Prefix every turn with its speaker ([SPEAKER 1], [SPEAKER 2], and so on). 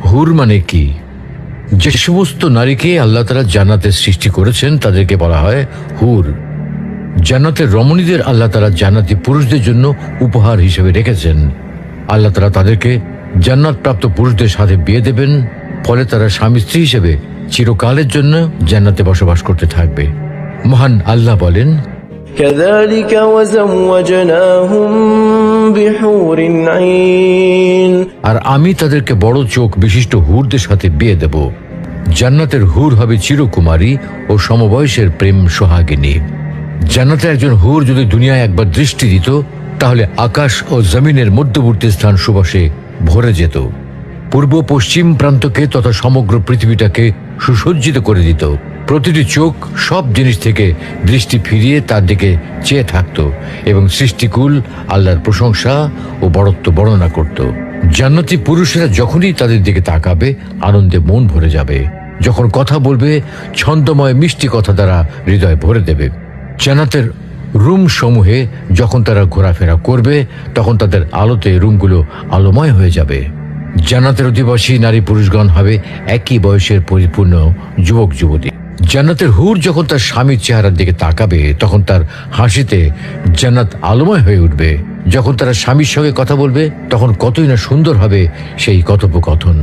[SPEAKER 1] হুর মানে কি? যে সমস্ত নারীকে আল্লাহ তাআলা জান্নাতে সৃষ্টি করেছেন তাদেরকে বলা হয় হুর। জান্নাতের রমণীদের আল্লাহ তাআলা জান্নাতি পুরুষদের জন্য উপহার হিসেবে রেখেছেন। আল্লাহ তাআলা তাদেরকে জান্নাত প্রাপ্ত পুরুষদের সাথে বিয়ে দেবেন, ফলে তারা স্বামী স্ত্রী হিসেবে চিরকালের জন্য জান্নাতে বসবাস করতে থাকবে। মহান আল্লাহ বলেন,
[SPEAKER 2] كذلك وزوجناهم بحور عين
[SPEAKER 1] আর আমি তাদেরকে বড় চোখ বিশিষ্ট হুরদের সাথে বিয়ে দেব। জান্নাতের হুর হবে চিরকুমারী ও সমবয়সের প্রেম সোহাগিনী। জান্নাতে একজন হুর যদি দুনিয়ায় একবার দৃষ্টি দিত, তাহলে আকাশ ও জমিনের মধ্যবর্তী স্থান সুবাসে ভরে যেত। পূর্ব পশ্চিম প্রান্তকে তথা সমগ্র পৃথিবীটাকে সুসজ্জিত করে দিত। প্রতিটি চোখ সব জিনিস থেকে দৃষ্টি ফিরিয়ে তার দিকে চেয়ে থাকত এবং সৃষ্টিকুল আল্লাহর প্রশংসা ও বড়ত্ব বর্ণনা করত। জান্নাতি পুরুষেরা যখনই তাদের দিকে তাকাবে, আনন্দে মন ভরে যাবে। যখন কথা বলবে, ছন্দময় মিষ্টি কথা দ্বারা হৃদয় ভরে দেবে। জান্নাতের রুম সমূহে যখন তারা ঘোরাফেরা করবে, তখন তাদের আলোতে রুমগুলো আলোময় হয়ে যাবে। জান্নাতের অধিবাসী নারী পুরুষগণ হবে একই বয়সের পরিপূর্ণ যুবক যুবতী। জান্নাতের হুর যখন তার স্বামীর চেহারার দিকে তাকাবে, তখন তার হাসিতে জান্নাত আলোময় হয়ে উঠবে। যখন তারা স্বামীর সঙ্গে কথা বলবে, তখন কতই না সুন্দর হবে সেই কথোপকথন।